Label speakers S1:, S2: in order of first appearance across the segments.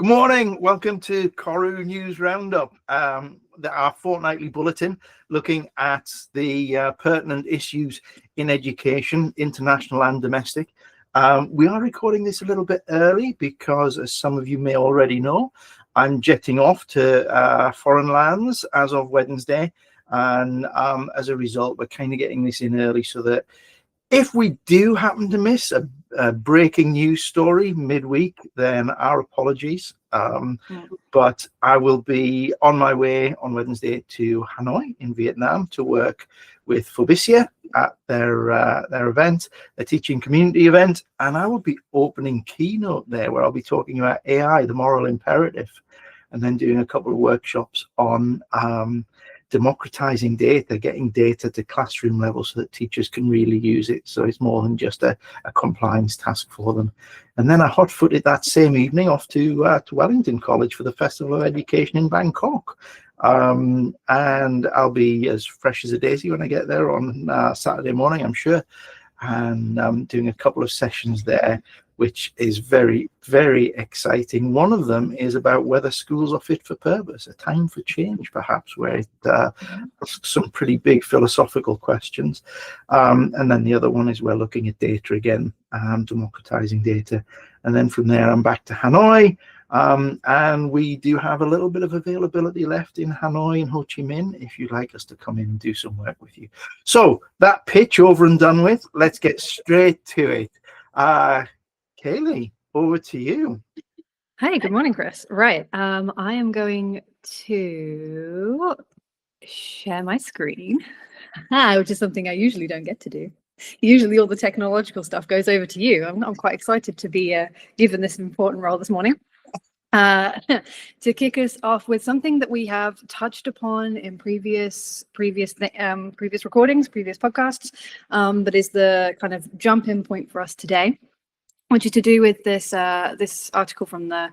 S1: Good morning. Welcome to Koru News Roundup, our fortnightly bulletin looking at the pertinent issues in education, international and domestic. We are recording this a little bit early because, as some of you may already know, I'm jetting off to foreign lands as of Wednesday. And as a result, we're kind of getting this in early so that if we do happen to miss a breaking news story midweek, then our apologies. But I will be on my way on Wednesday to Hanoi in Vietnam to work with Fobicia at their event, their teaching community event, and I will be opening keynote there where I'll be talking about AI, the moral imperative, and then doing a couple of workshops on democratizing data, getting data to classroom level so that teachers can really use it. So it's more than just a compliance task for them. And then I hot-footed that same evening off to Wellington College for the Festival of Education in Bangkok. And I'll be as fresh as a daisy when I get there on Saturday morning, I'm sure. And I'm doing a couple of sessions there, which is very, very exciting. One of them is about whether schools are fit for purpose, a time for change, perhaps, where it asks some pretty big philosophical questions. And then the other one is we're looking at data again, democratizing data. And then from there, I'm back to Hanoi. And we do have a little bit of availability left in Hanoi and Ho Chi Minh if you'd like us to come in and do some work with you. So that pitch over and done with, let's get straight to it. Kaylee, over to you.
S2: Hi, good morning, Chris. Right, I am going to share my screen, which is something I usually don't get to do. Usually all the technological stuff goes over to you. I'm quite excited to be given this important role this morning. To kick us off with something that we have touched upon in previous recordings, previous podcasts, but is the kind of jump-in point for us today, which is to do with this this article from the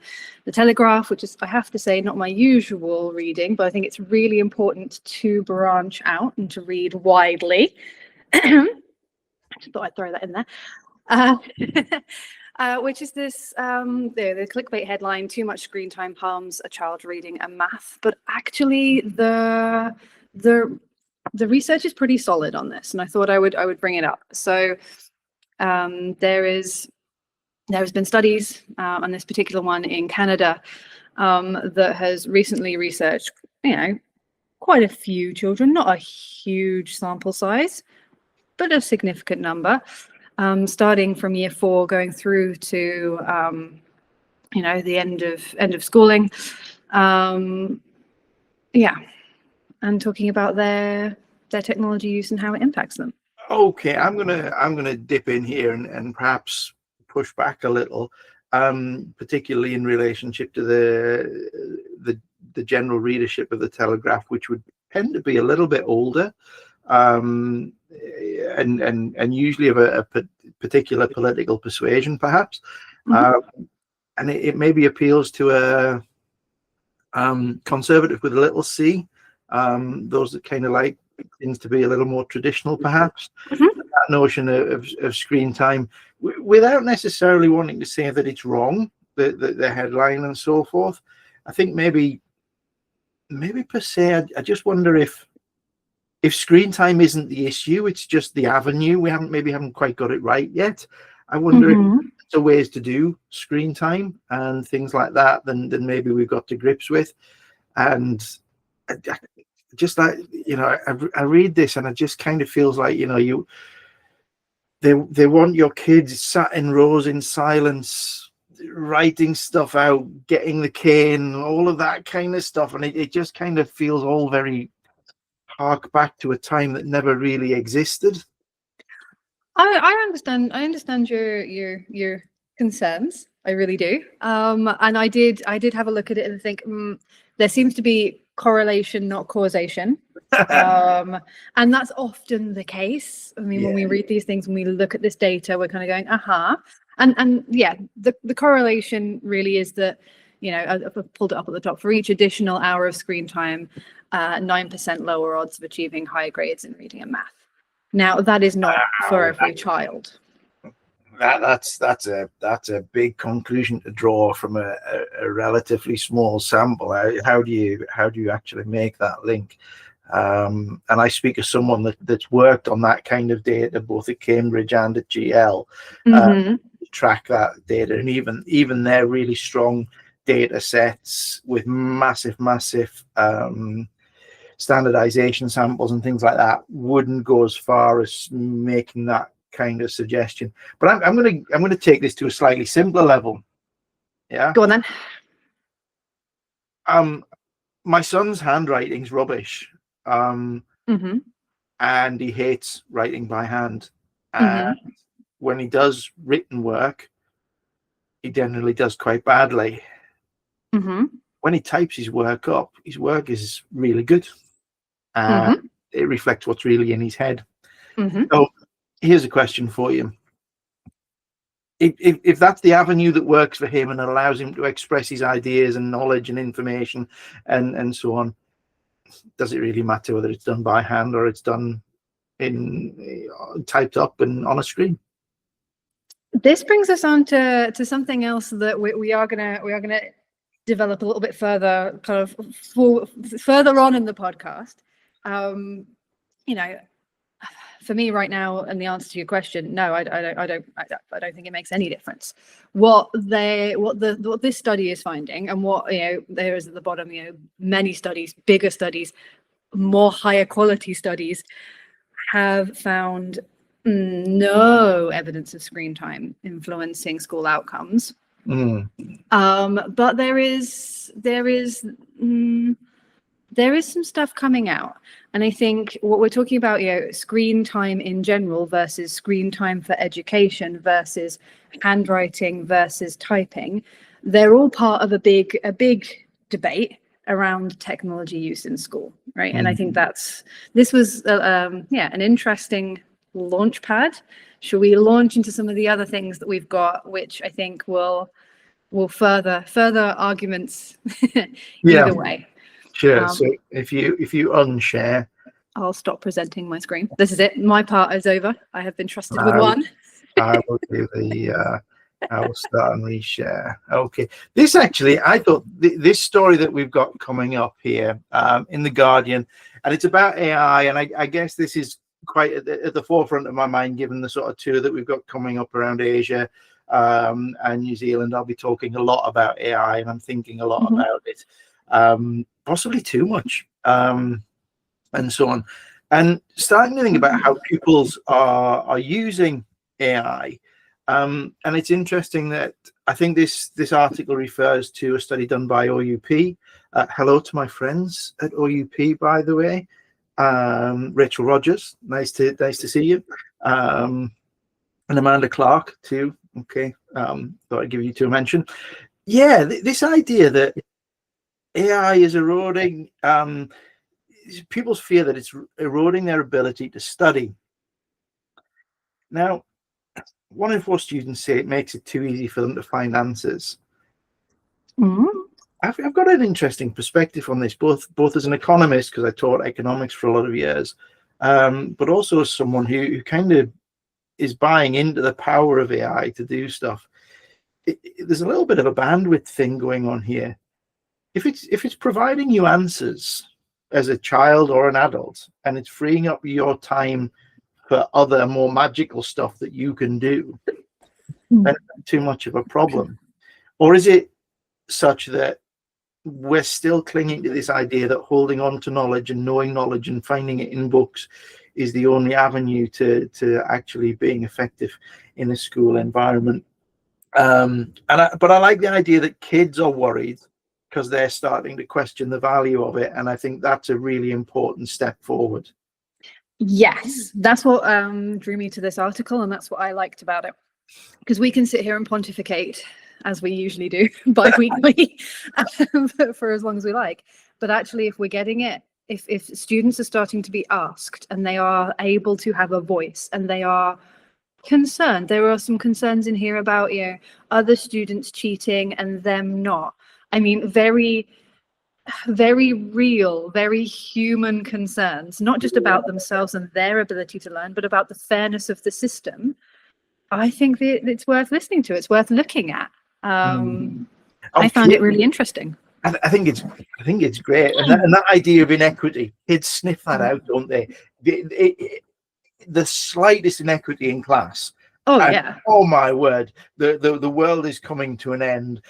S2: Telegraph, which is, I have to say, not my usual reading, but I think it's really important to branch out and to read widely. I just thought I'd throw that in there. Which is this, the clickbait headline, "Too much screen time harms a child reading and math." But actually the research is pretty solid on this, and I thought I would bring it up. So there's been studies on this particular one in Canada that has recently researched, quite a few children, not a huge sample size, but a significant number, starting from year 4 going through to the end of schooling. And talking about their technology use and how it impacts them.
S1: Okay, I'm gonna dip in here and perhaps push back a little, particularly in relationship to the general readership of the Telegraph, which would tend to be a little bit older, and usually of a particular political persuasion, perhaps. And it maybe appeals to a conservative with a little c, those that kind of like things to be a little more traditional, perhaps. That notion of screen time, without necessarily wanting to say that it's wrong, the headline and so forth. I think maybe per se, I just wonder if screen time isn't the issue, it's just the avenue. We haven't quite got it right yet. I wonder if there are ways to do screen time and things like that than maybe we've got to grips with. And just like, I read this and it just kind of feels like, they want your kids sat in rows in silence, writing stuff out, getting the cane, all of that kind of stuff. And it just kind of feels all very hark back to a time that never really existed.
S2: I understand your concerns. I really do. And I did have a look at it and think there seems to be correlation, not causation. And that's often the case. I mean, when we read these things, when we look at this data, we're kind of going, and yeah, the correlation really is that, I've pulled it up at the top. For each additional hour of screen time, 9% lower odds of achieving higher grades in reading and math. Now, that is not for every child.
S1: That's a big conclusion to draw from a relatively small sample. How do you actually make that link? And I speak as someone that's worked on that kind of data both at Cambridge and at GL, track that data, and even their really strong data sets with massive standardization samples and things like that wouldn't go as far as making that kind of suggestion. But I'm going to take this to a slightly simpler level. Yeah.
S2: Go on then.
S1: My son's handwriting's rubbish. And he hates writing by hand. And when he does written work, he generally does quite badly. When he types his work up, his work is really good. It reflects what's really in his head. So here's a question for you. If that's the avenue that works for him and allows him to express his ideas and knowledge and information and so on, does it really matter whether it's done by hand or it's done in typed up and on a screen?
S2: This brings us on to something else that we are gonna develop a little bit further, kind of further on in the podcast. You know, for me right now, and the answer to your question, no, I don't think it makes any difference. What this study is finding, and what there is at the bottom, many studies, bigger studies, more higher quality studies have found no evidence of screen time influencing school outcomes. But there is some stuff coming out, and I think what we're talking about, screen time in general versus screen time for education versus handwriting versus typing, they're all part of a big debate around technology use in school, right? And I think this was an interesting launch pad. Should we launch into some of the other things that we've got, which I think will further arguments either way.
S1: Sure. So if you unshare,
S2: I'll stop presenting my screen. This is it. My part is over. I have been trusted with one.
S1: I will do I will start and reshare. Okay. This actually, I thought this story that we've got coming up here in The Guardian, and it's about AI, and I guess this is quite at the forefront of my mind, given the sort of tour that we've got coming up around Asia and New Zealand. I'll be talking a lot about AI, and I'm thinking a lot about it, possibly too much, and so on, and starting to think about how pupils are using AI. And it's interesting that I think this article refers to a study done by OUP. Hello to my friends at OUP, by the way. Rachel Rogers, nice to see you, and Amanda Clark too. Okay, thought I'd give you two a mention. Yeah, this idea that AI is eroding, people's fear that it's eroding their ability to study. Now, 1 in 4 students say it makes it too easy for them to find answers. I've got an interesting perspective on this, both as an economist, because I taught economics for a lot of years, but also as someone who kind of is buying into the power of AI to do stuff. There's a little bit of a bandwidth thing going on here. If it's providing you answers as a child or an adult, and it's freeing up your time for other more magical stuff that you can do, then it's not too much of a problem. Or is it such that we're still clinging to this idea that holding on to knowledge and knowing knowledge and finding it in books is the only avenue to actually being effective in a school environment? But I like the idea that kids are worried because they're starting to question the value of it, and I think that's a really important step forward.
S2: Yes, that's what drew me to this article, and that's what I liked about it, because we can sit here and pontificate, as we usually do, bi-weekly for as long as we like. But actually, if we're getting it, if students are starting to be asked and they are able to have a voice and they are concerned, there are some concerns in here about other students cheating and them not. I mean, very real, very human concerns, not just about themselves and their ability to learn, but about the fairness of the system. I think that it's worth listening to. It's worth looking at. I found it
S1: Okay.
S2: really interesting.
S1: I think it's great, and that idea of inequity, kids sniff that out, don't they? The slightest inequity in class,
S2: Oh
S1: and
S2: yeah.
S1: oh my word, the world is coming to an end.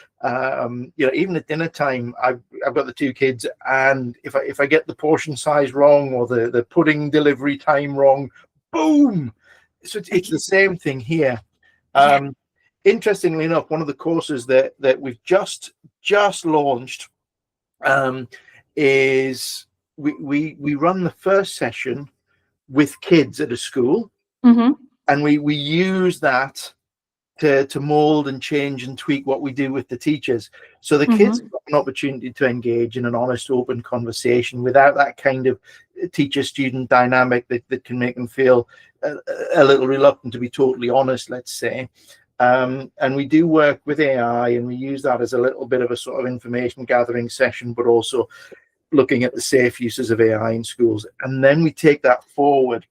S1: Even at dinner time, I've got the two kids, and if I get the portion size wrong or the pudding delivery time wrong, boom. So it's the same thing here.
S2: Yeah.
S1: Interestingly enough, one of the courses that we've just launched is we run the first session with kids at a school, and we use that to mold and change and tweak what we do with the teachers, so the kids have got an opportunity to engage in an honest, open conversation without that kind of teacher-student dynamic that can make them feel a little reluctant to be totally honest, let's say. And we do work with AI, and we use that as a little bit of a sort of information gathering session, but also looking at the safe uses of AI in schools. And then we take that forward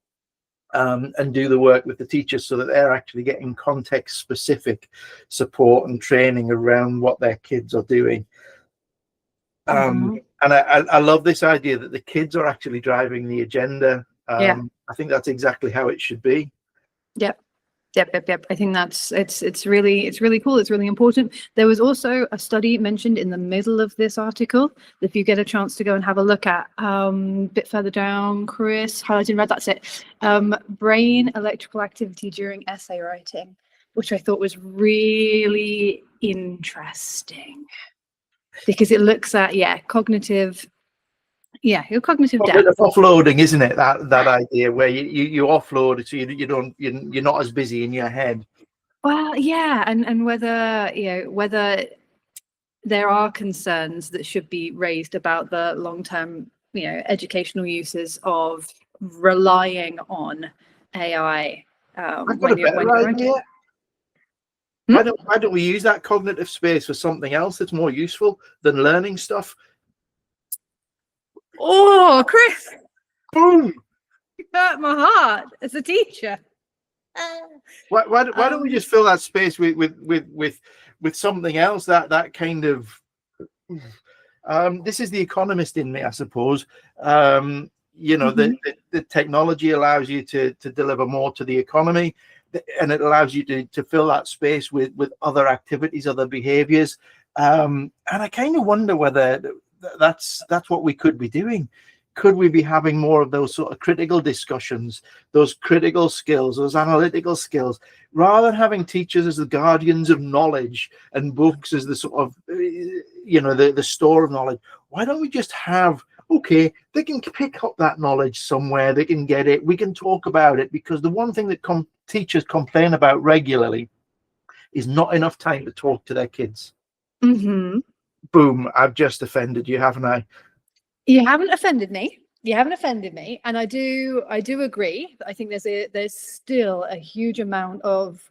S1: and do the work with the teachers, so that they're actually getting context specific support and training around what their kids are doing. And I love this idea that the kids are actually driving the agenda.
S2: Yeah.
S1: I think that's exactly how it should be.
S2: Yep. I think that's it's really cool. It's really important. There was also a study mentioned in the middle of this article, if you get a chance to go and have a look at, a bit further down, Chris, highlighted in red, that's it. Brain electrical activity during essay writing, which I thought was really interesting, because it looks at cognitive. Yeah, your cognitive depth.
S1: Offloading, isn't it? That idea where you offload it, so you're not as busy in your head.
S2: Well, yeah, and whether whether there are concerns that should be raised about the long-term educational uses of relying on AI.
S1: I've got a better idea. Why don't we use that cognitive space for something else that's more useful than learning stuff?
S2: Oh, Chris!
S1: Boom!
S2: You hurt my heart as a teacher.
S1: Why don't we just fill that space with something else? That kind of this is the economist in me, I suppose. The technology allows you to deliver more to the economy, and it allows you to fill that space with other activities, other behaviors. And I kind of wonder whether that's what we could be doing. Could we be having more of those sort of critical discussions, those critical skills, those analytical skills, rather than having teachers as the guardians of knowledge and books as the sort of the store of knowledge? Why don't we just have, okay, they can pick up that knowledge somewhere, they can get it, we can talk about it, because the one thing that teachers complain about regularly is not enough time to talk to their kids. Boom, I've just offended you, haven't I?
S2: You haven't offended me. And I do agree. I think there's still a huge amount of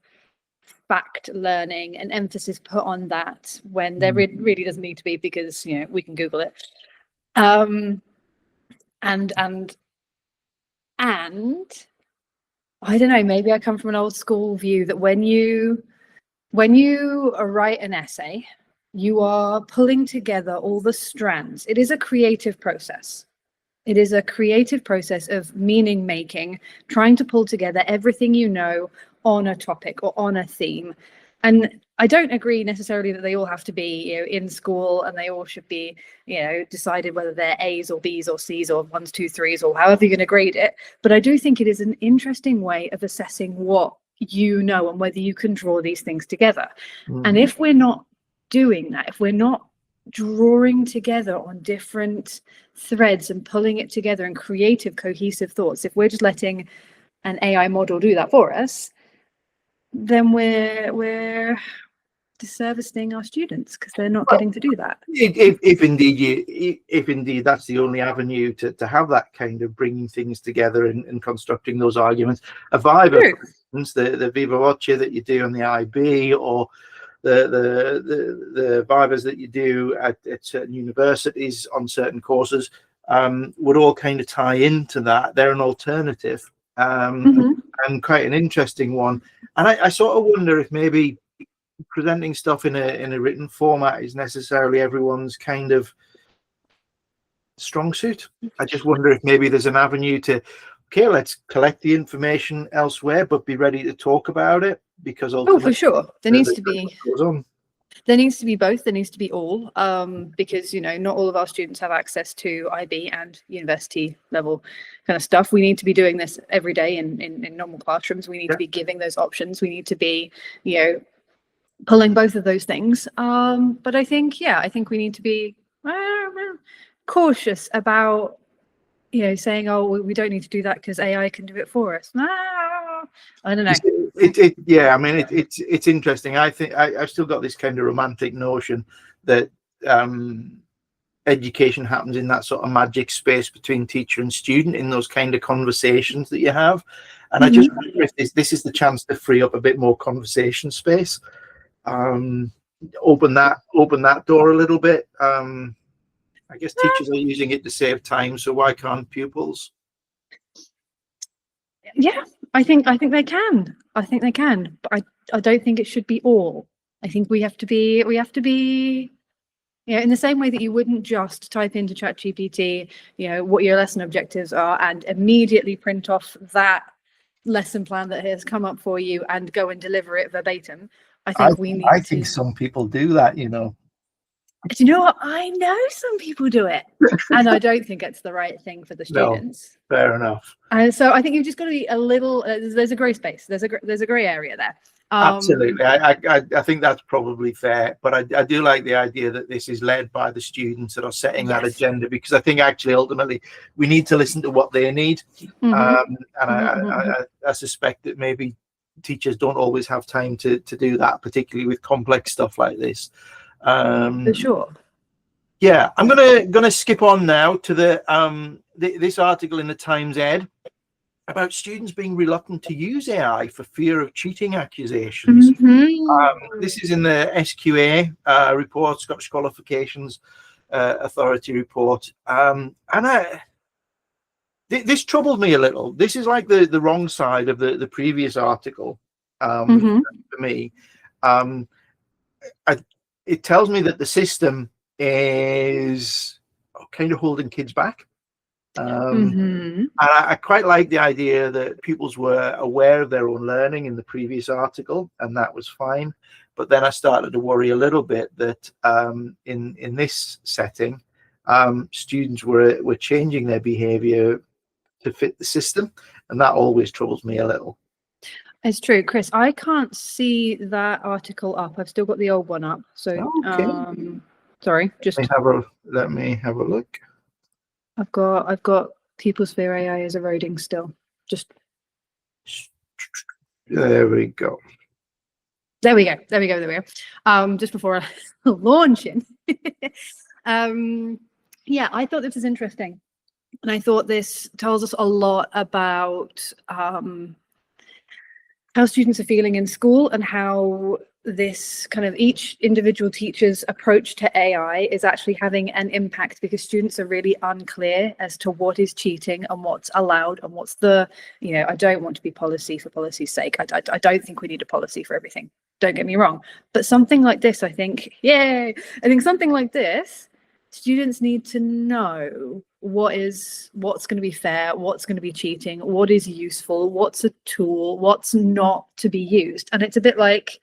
S2: fact learning and emphasis put on that, when there really doesn't need to be, because we can Google it. And I don't know, maybe I come from an old school view that when you write an essay, you are pulling together all the strands. It is a creative process. It is a creative process of meaning making, trying to pull together everything on a topic or on a theme. And I don't agree necessarily that they all have to be in school, and they all should be decided whether they're A's or B's or C's or 1s, 2s, 3s, or however you're going to grade it. But I do think it is an interesting way of assessing what and whether you can draw these things together. And if we're not doing that, if we're not drawing together on different threads and pulling it together in creative, cohesive thoughts, if we're just letting an AI model do that for us, then we're disservicing our students, because they're not getting to do that.
S1: If indeed that's the only avenue to have that kind of bringing things together and constructing those arguments. A Viva, for instance, the Viva Voce that you do on the IB, or the Vivas that you do at certain universities on certain courses, would all kind of tie into that. They're an alternative, and quite an interesting one. And I sort of wonder if maybe presenting stuff in a written format is necessarily everyone's kind of strong suit. I just wonder if maybe there's an avenue to, okay, let's collect the information elsewhere, but be ready to talk about it, because
S2: Oh, for
S1: ultimately
S2: sure. There needs to be
S1: goes on.
S2: There needs to be both. There needs to be all, because, you know, not all of our students have access to IB and university level kind of stuff. We need to be doing this every day in normal classrooms. We need to be giving those options. We need to be, you know, pulling both of those things. But I think, yeah, I think we need to be cautious about, you know, saying, oh, we don't need to do that because AI can do it for us. I don't know.
S1: Yeah, I mean, it's interesting. I think I've still got this kind of romantic notion that education happens in that sort of magic space between teacher and student, in those kind of conversations that you have. And I just wonder if this is the chance to free up a bit more conversation space. Open that door a little bit. I guess teachers are using it to save time, so why can't pupils?
S2: Yeah, I think they can. I think they can, but I don't think it should be all. I think we have to be, you know, in the same way that you wouldn't just type into ChatGPT, you know, what your lesson objectives are and immediately print off that lesson plan that has come up for you and go and deliver it verbatim. I think
S1: some people do that, you know.
S2: Do you know what? I know some people do it, and I don't think it's the right thing for the students.
S1: No, fair enough.
S2: And so I think you've just got to be a little. There's a grey space. There's a grey area there.
S1: Absolutely, I think that's probably fair. But I do like the idea that this is led by the students that are setting that agenda, because I think actually ultimately we need to listen to what they need. And I suspect that maybe teachers don't always have time to do that, particularly with complex stuff like this.
S2: For sure.
S1: Yeah, I'm gonna skip on now to the this article in the Times Ed about students being reluctant to use AI for fear of cheating accusations. This is in the SQA report, Scottish Qualifications Authority report, and this troubled me a little. This is like the wrong side of the previous article for me. It tells me that the system is kind of holding kids back. And I quite like the idea that pupils were aware of their own learning in the previous article, and that was fine. But then I started to worry a little bit that in this setting, students were changing their behavior to fit the system, and that always troubles me a little.
S2: It's true, Chris. I can't see that article up. I've still got the old one up. So, sorry, just
S1: let me have a look.
S2: I've got pupils fear AI is eroding still. Just
S1: there we go.
S2: There we go. Just before launching. Yeah, I thought this was interesting, and I thought this tells us a lot about how students are feeling in school, and how this kind of each individual teacher's approach to AI is actually having an impact, because students are really unclear as to what is cheating and what's allowed and what's the, you know, I don't want to be policy for policy's sake. I don't think we need a policy for everything. Don't get me wrong. But something like this, I think something like this, students need to know what's going to be fair, what's going to be cheating, what is useful, what's a tool, what's not to be used. And it's a bit like,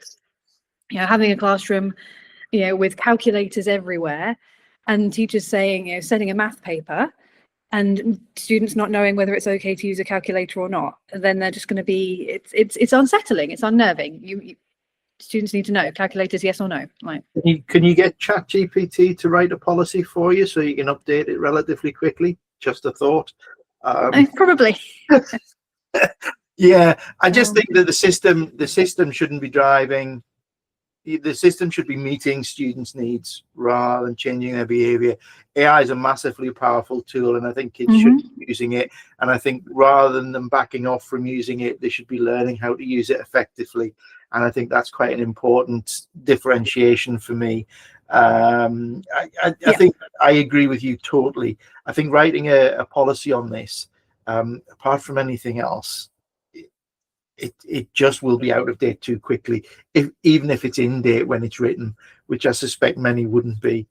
S2: you know, having a classroom, you know, with calculators everywhere, and teachers saying, you know, setting a math paper, and students not knowing whether it's okay to use a calculator or not. And then they're just going to be, it's unsettling, it's unnerving. Students need to know calculators, yes or no. Like,
S1: can you get ChatGPT to write a policy for you so you can update it relatively quickly? Just a thought.
S2: Probably.
S1: Yeah, I just think that the system shouldn't be driving. The system should be meeting students' needs rather than changing their behavior. AI is a massively powerful tool, and I think kids should be using it. And I think rather than them backing off from using it, they should be learning how to use it effectively. And I think that's quite an important differentiation for me. I think I agree with you totally. I think writing a policy on this, apart from anything else, it just will be out of date too quickly, even if it's in date when it's written, which I suspect many wouldn't be.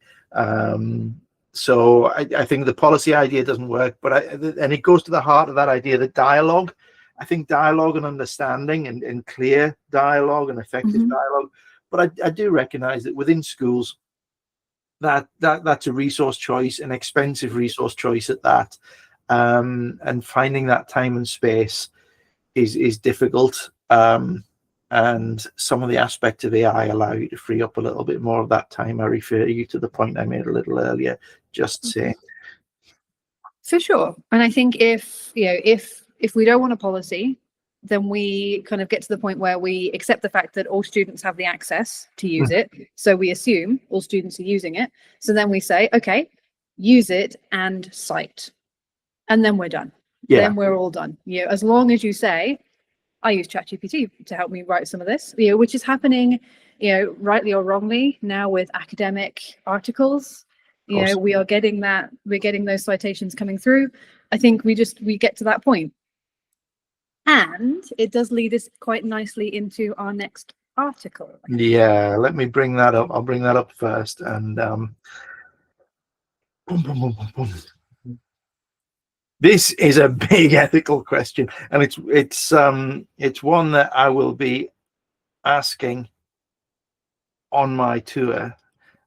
S1: So I think the policy idea doesn't work, and it goes to the heart of that idea, that dialogue. I think dialogue and understanding and clear dialogue and effective dialogue. But I do recognize that within schools, that's a resource choice, an expensive resource choice at that. And finding that time and space is difficult. And some of the aspects of AI allow you to free up a little bit more of that time. I refer you to the point I made a little earlier, just saying.
S2: For sure. And I think if we don't want a policy, then we kind of get to the point where we accept the fact that all students have the access to use it. So we assume all students are using it. So then we say, okay, use it and cite. And then we're done.
S1: Yeah.
S2: Then we're all done. As long as you say, I use ChatGPT to help me write some of this, which is happening, rightly or wrongly now with academic articles. We are getting we're getting those citations coming through. I think we get to that point. And it does lead us quite nicely into our next article.
S1: Yeah, let me bring that up. I'll bring that up first. And this is a big ethical question, and it's one that I will be asking on my tour.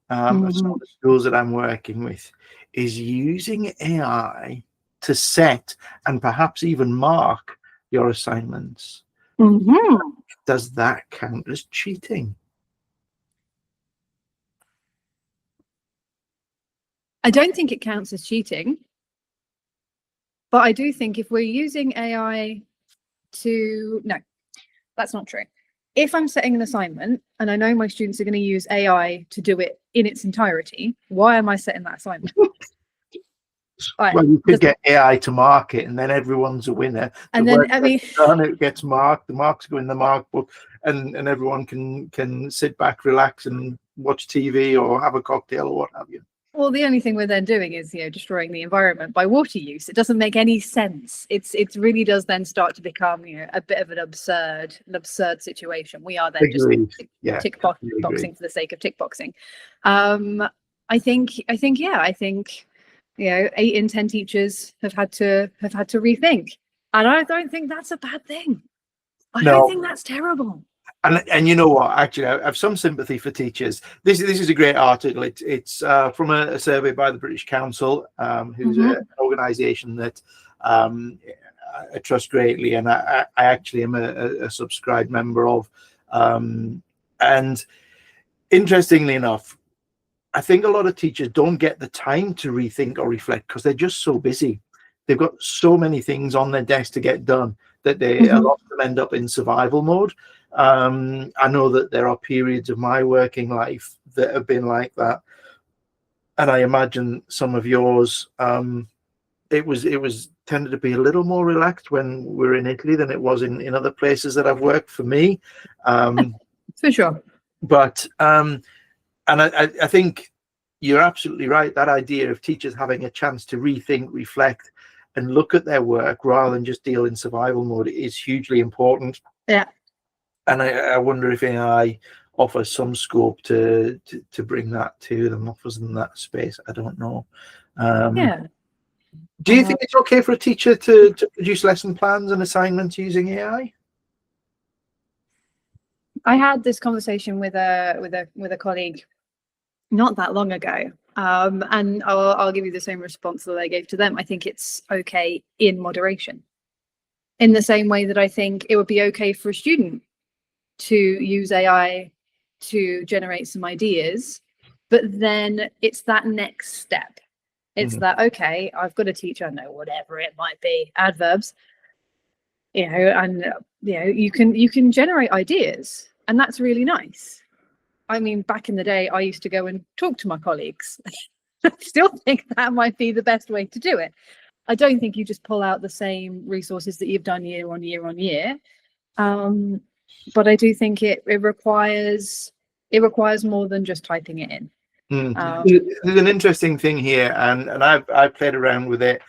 S1: Some of the schools that I'm working with is using AI to set and perhaps even mark your assignments. Does that count as cheating?
S2: I don't think it counts as cheating. But I do think if we're using AI no, that's not true. If I'm setting an assignment and I know my students are going to use AI to do it in its entirety, why am I setting that assignment?
S1: Well, you could get AI to mark it, and then everyone's a winner.
S2: And then
S1: it gets marked. The marks go in the mark book, and everyone can sit back, relax, and watch TV or have a cocktail or what have you.
S2: Well, the only thing we're then doing is, destroying the environment by water use. It doesn't make any sense. It really does then start to become, a bit of an absurd situation. We are then just tick boxing for the sake of tick boxing. I think 8 in 10 teachers have had to rethink, and I don't think that's a bad thing. I don't think that's terrible.
S1: And you know what? Actually, I have some sympathy for teachers. This is a great article. It's from a survey by the British Council, who's an organisation that I trust greatly, and I actually am a subscribed member of. And interestingly enough, I think a lot of teachers don't get the time to rethink or reflect because they're just so busy. They've got so many things on their desk to get done that a lot of them end up in survival mode. I know that there are periods of my working life that have been like that, and I imagine some of yours. It was tended to be a little more relaxed when we were in Italy than it was in other places that I've worked. For me,
S2: for sure.
S1: But and I think you're absolutely right. That idea of teachers having a chance to rethink, reflect, and look at their work rather than just deal in survival mode is hugely important.
S2: Yeah.
S1: And I wonder if AI offers some scope to bring that to them, offers them that space. I don't know. Do you think it's okay for a teacher to produce lesson plans and assignments using AI?
S2: I had this conversation with a colleague not that long ago, and I'll give you the same response that I gave to them. I think it's okay in moderation, in the same way that I think it would be okay for a student to use AI to generate some ideas, but then it's that next step. It's that, okay, I've got a teacher, I know whatever it might be, adverbs, and you can generate ideas, and that's really nice. I mean, back in the day, I used to go and talk to my colleagues. I still think that might be the best way to do it. I don't think you just pull out the same resources that you've done year on year on year. But I do think it requires more than just typing it in.
S1: There's an interesting thing here, and I've played around with it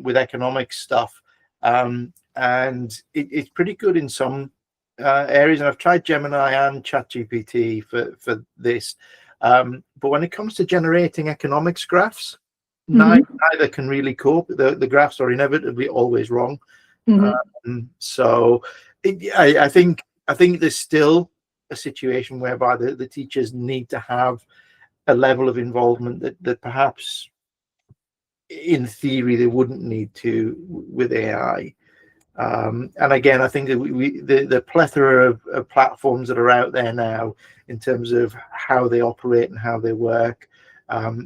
S1: with economic stuff. and it's pretty good in some areas. And I've tried Gemini and ChatGPT for this, but when it comes to generating economics graphs, neither can really cope. The graphs are inevitably always wrong. So I think there's still a situation whereby the teachers need to have a level of involvement that perhaps in theory they wouldn't need to with AI. And again, I think that the plethora of platforms that are out there now in terms of how they operate and how they work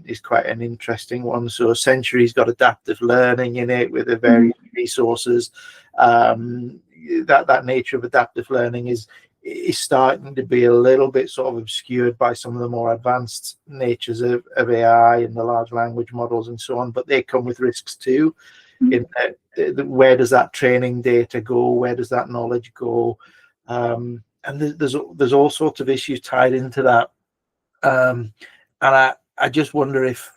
S1: is quite an interesting one. So Century's got adaptive learning in it with the various resources. That nature of adaptive learning is starting to be a little bit sort of obscured by some of the more advanced natures of AI and the large language models and so on, but they come with risks too. In that, where does that training data go? Where does that knowledge go? And there's all sorts of issues tied into that. And I just wonder if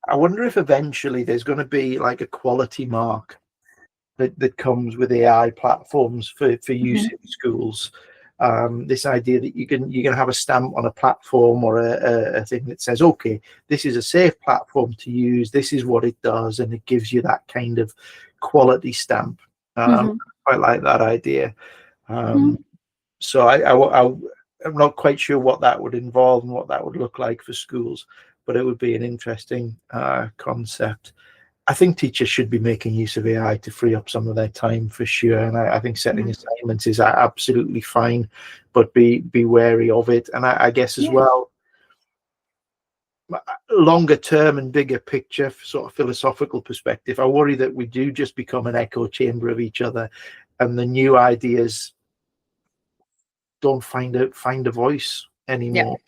S1: eventually there's going to be like a quality mark that comes with AI platforms for use in schools. This idea that you can have a stamp on a platform or a thing that says, okay, this is a safe platform to use, this is what it does, and it gives you that kind of quality stamp. I like that idea. So I'm not quite sure what that would involve and what that would look like for schools, but it would be an interesting concept. I think teachers should be making use of AI to free up some of their time for sure. And I think setting assignments is absolutely fine, but be wary of it. And I guess as well, longer term and bigger picture, sort of philosophical perspective, I worry that we do just become an echo chamber of each other, and the new ideas don't find a voice anymore.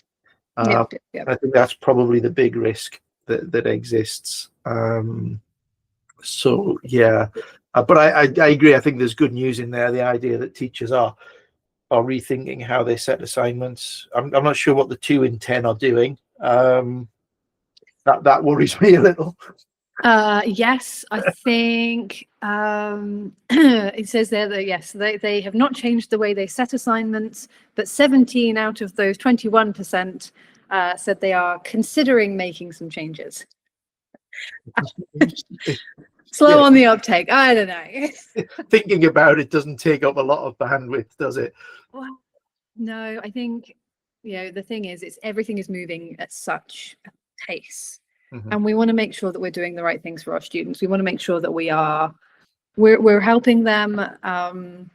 S1: I think that's probably the big risk that exists. So yeah, but I agree. I think there's good news in there. The idea that teachers are rethinking how they set assignments. I'm not sure what the 2 in 10 are doing. That worries me a little.
S2: Yes, I think it says there that yes, they have not changed the way they set assignments, but 17 out of those 21% said they are considering making some changes. Slow on the uptake. I don't know.
S1: Thinking about it doesn't take up a lot of bandwidth, does it?
S2: Well, no, I think the thing is, everything is moving at such a pace, and we want to make sure that we're doing the right things for our students. We want to make sure that we're helping them, and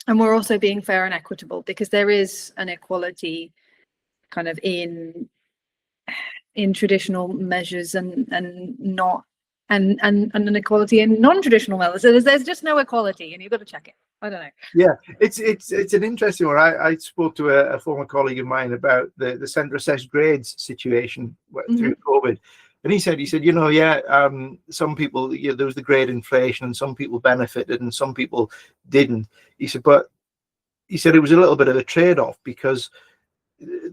S2: we're also being fair and equitable, because there is an equality kind of in traditional measures and not. And an equality in non-traditional methods. So there's just no equality, and you've got to check it. I don't know.
S1: Yeah, it's an interesting one. I spoke to a former colleague of mine about the centre assessed grades situation through COVID, and he said, some people, there was the grade inflation, and some people benefited, and some people didn't. He said it was a little bit of a trade-off, because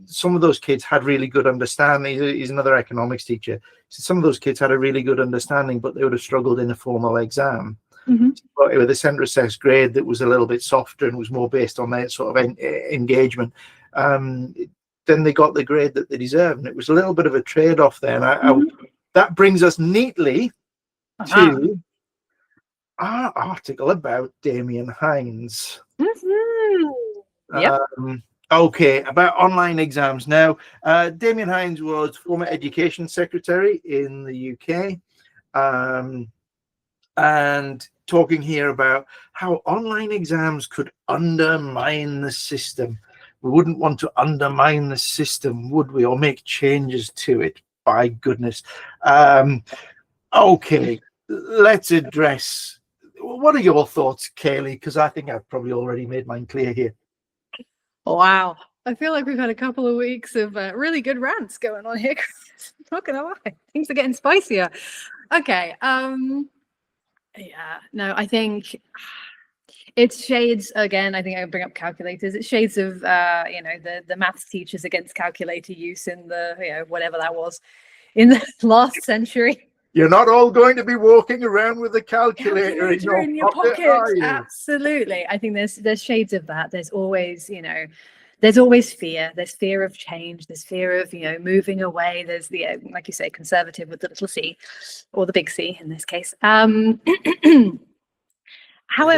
S1: some of those kids had really good understanding. He's another economics teacher. So some of those kids had a really good understanding, but they would have struggled in a formal exam. But with a centre assessed grade that was a little bit softer and was more based on their sort of engagement, then they got the grade that they deserved. And it was a little bit of a trade-off there. And that brings us neatly to our article about Damien Hines. Okay, about online exams. Now, Damien Hines was former Education Secretary in the UK, and talking here about how online exams could undermine the system. We wouldn't want to undermine the system, would we, or make changes to it? By goodness. Okay, let's address. What are your thoughts, Kaylee? Because I think I've probably already made mine clear here.
S2: Wow, I feel like we've had a couple of weeks of really good rants going on here. Not gonna lie, things are getting spicier. Okay, I think it's shades again. I think I bring up calculators. It's shades of the maths teachers against calculator use in the whatever that was in the last century.
S1: You're not all going to be walking around with a calculator
S2: in your
S1: pocket,
S2: pocket.
S1: are you?
S2: Absolutely. I think there's shades of that. There's always, there's always fear. There's fear of change. There's fear of, moving away. There's the, like you say, conservative with the little c, or the big C in this case. However,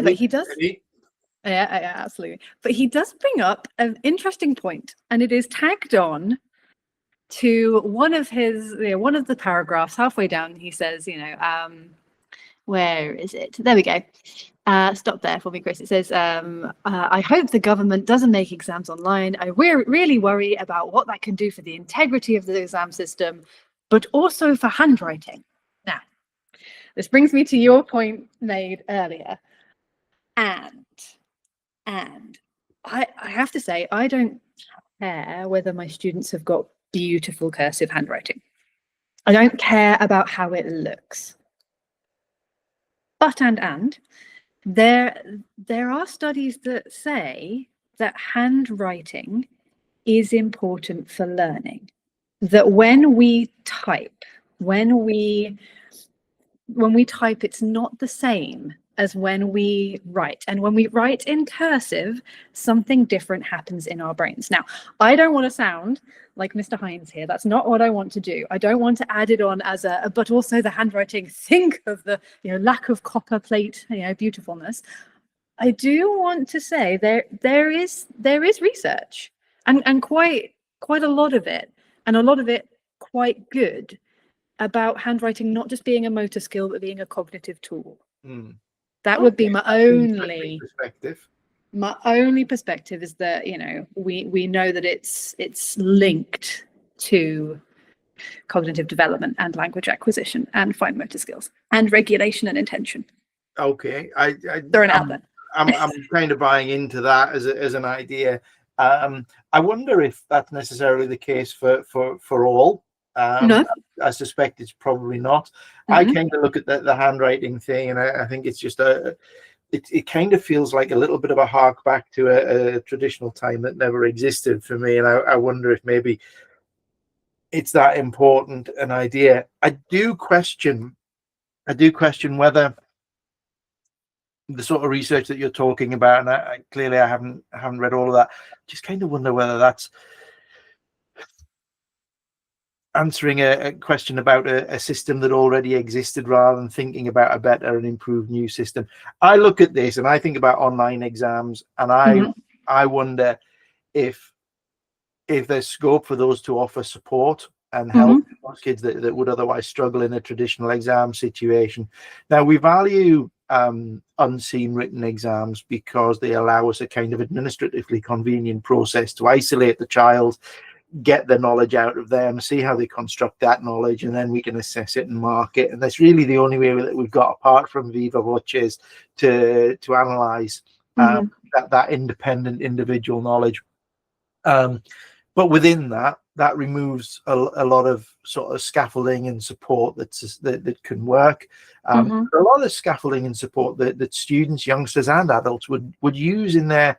S2: he does. Yeah, absolutely. But he does bring up an interesting point, and it is tagged on to one of the paragraphs halfway down. He says, where is it? There we go. Stop there for me, Chris. It says, I hope the government doesn't make exams online. I really worry about what that can do for the integrity of the exam system, but also for handwriting. Now, this brings me to your point made earlier. And I have to say, I don't care whether my students have got beautiful cursive handwriting. I don't care about how it looks. But there are studies that say that handwriting is important for learning. That when we type, it's not the same as when we write. And when we write in cursive, something different happens in our brains. Now, I don't want to sound like Mr. Hines here. That's not what I want to do. I don't want to add it on as but also the handwriting, think of the lack of copper plate, beautifulness. I do want to say there is research and quite a lot of it, and a lot of it quite good, about handwriting not just being a motor skill, but being a cognitive tool. That would be my only
S1: perspective.
S2: My only perspective is that, we know that it's linked to cognitive development and language acquisition and fine motor skills and regulation and intention.
S1: Okay,
S2: throwing it out there.
S1: I'm kind of buying into that as an idea. I wonder if that's necessarily the case for all.
S2: No.
S1: I suspect it's probably not. I kind of look at the handwriting thing, and I think it's just it kind of feels like a little bit of a hark back to a traditional time that never existed for me. And I wonder if maybe it's that important an idea. I do question whether the sort of research that you're talking about, and I clearly I haven't read all of that. Just kind of wonder whether that's answering a question about a system that already existed rather than thinking about a better and improved new system. I look at this and I think about online exams, and I wonder if there's scope for those to offer support and help those kids that would otherwise struggle in a traditional exam situation. Now, we value unseen written exams because they allow us a kind of administratively convenient process to isolate the child, get the knowledge out of them, see how they construct that knowledge, and then we can assess it and mark it. And that's really the only way that we've got, apart from Viva Voces, to analyze that independent individual knowledge. But within that removes a lot of sort of scaffolding and support that can work. A lot of scaffolding and support that students, youngsters, and adults would use in their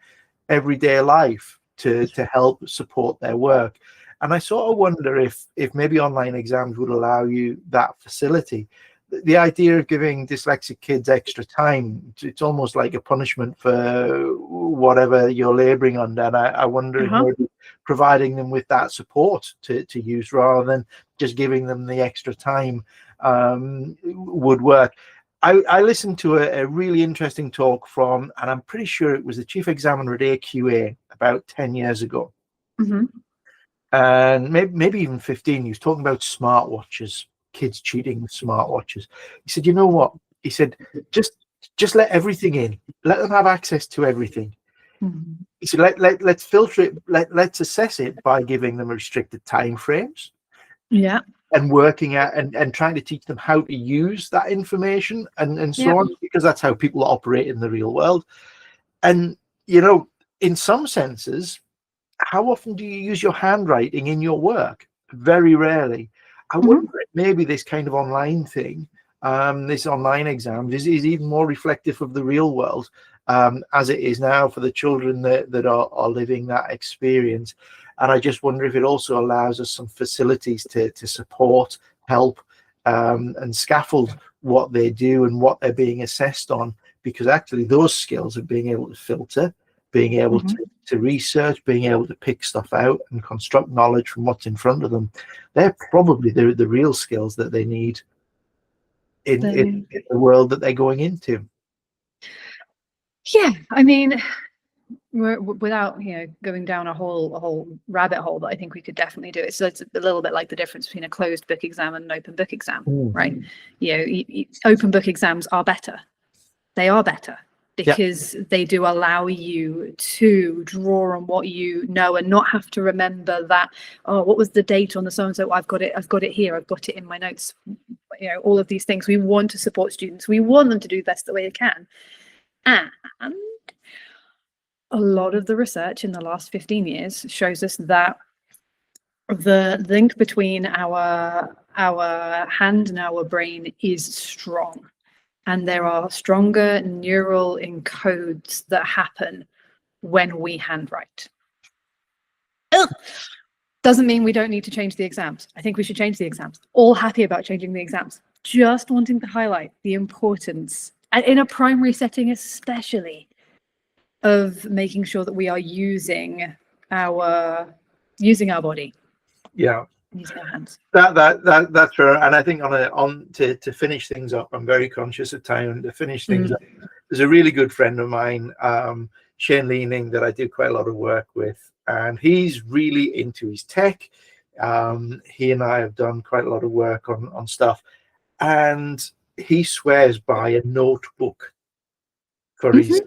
S1: everyday life to help support their work. And I sort of wonder if maybe online exams would allow you that facility. The idea of giving dyslexic kids extra time, it's almost like a punishment for whatever you're laboring under. And I wonder if maybe providing them with that support to use rather than just giving them the extra time would work. I listened to a really interesting talk from, and I'm pretty sure it was the chief examiner at AQA about 10 years ago. And maybe even 15. He was talking about smartwatches, kids cheating with smartwatches. He said, you know what? He said, just let everything in. Let them have access to everything. He said, let's filter it. Let's assess it by giving them restricted time frames.
S2: Yeah.
S1: And working at and trying to teach them how to use that information and so on, because that's how people operate in the real world. And, in some senses, how often do you use your handwriting in your work? Very rarely. I wonder if maybe this kind of online thing, this online exams is even more reflective of the real world as it is now for the children that are living that experience. And I just wonder if it also allows us some facilities to support, help, and scaffold what they do and what they're being assessed on, because actually those skills of being able to filter, being able to research, being able to pick stuff out and construct knowledge from what's in front of them, they're probably the real skills that they need in the world that they're going into.
S2: Yeah, I mean, without going down a whole rabbit hole, that I think we could definitely do it. So it's a little bit like the difference between a closed book exam and an open book exam, right? Open book exams are better. They are better because they do allow you to draw on what you know and not have to remember that, oh, what was the date on the so and so? I've got it here. I've got it in my notes. All of these things. We want to support students. We want them to do the best the way they can. And a lot of the research in the last 15 years shows us that the link between our hand and our brain is strong. And there are stronger neural encodes that happen when we handwrite. Doesn't mean we don't need to change the exams. I think we should change the exams. All happy about changing the exams. Just wanting to highlight the importance, and in a primary setting especially, of making sure that we are using our body.
S1: Yeah.
S2: Using our hands.
S1: That's fair. And I think to finish things up, I'm very conscious of time. And to finish things up, there's a really good friend of mine, Shane Leaning, that I do quite a lot of work with, and he's really into his tech. He and I have done quite a lot of work on stuff, and he swears by a notebook for his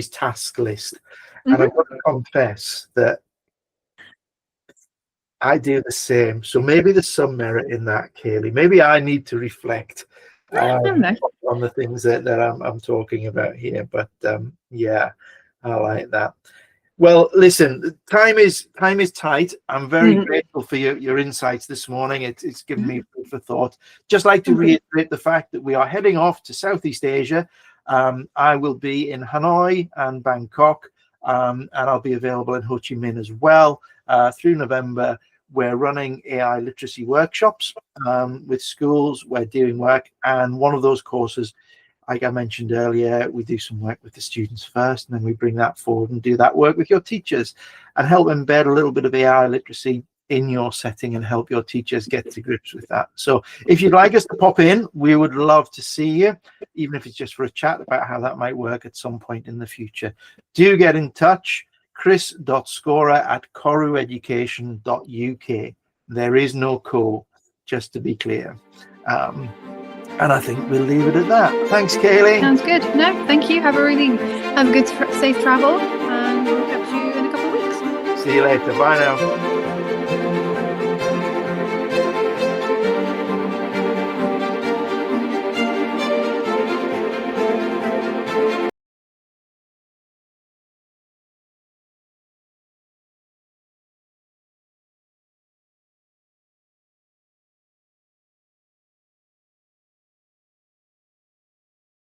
S1: task list. And I've got to confess that I do the same. So maybe there's some merit in that, Kaylee. Maybe I need to reflect on the things that I'm talking about here. But yeah, I like that. Well, listen, time is tight. I'm very grateful for your insights this morning. It's given me food for thought. Just like to reiterate the fact that we are heading off to Southeast Asia. I will be in Hanoi and Bangkok, and I'll be available in Ho Chi Minh as well through November. We're running AI literacy workshops with schools. We're doing work, and one of those courses, like I mentioned earlier, we do some work with the students first, and then we bring that forward and do that work with your teachers and help embed a little bit of AI literacy in your setting and help your teachers get to grips with that. So if you'd like us to pop in, we would love to see you, even if it's just for a chat about how that might work at some point in the future. Do get in touch. chris.scorer@korueducation.uk. There is no co, just to be clear. And I think we'll leave it at that. Thanks, Kaylee.
S2: Sounds good. No, thank you. Have a good, safe travel, and we'll catch you in a couple of weeks.
S1: See you later. Bye now.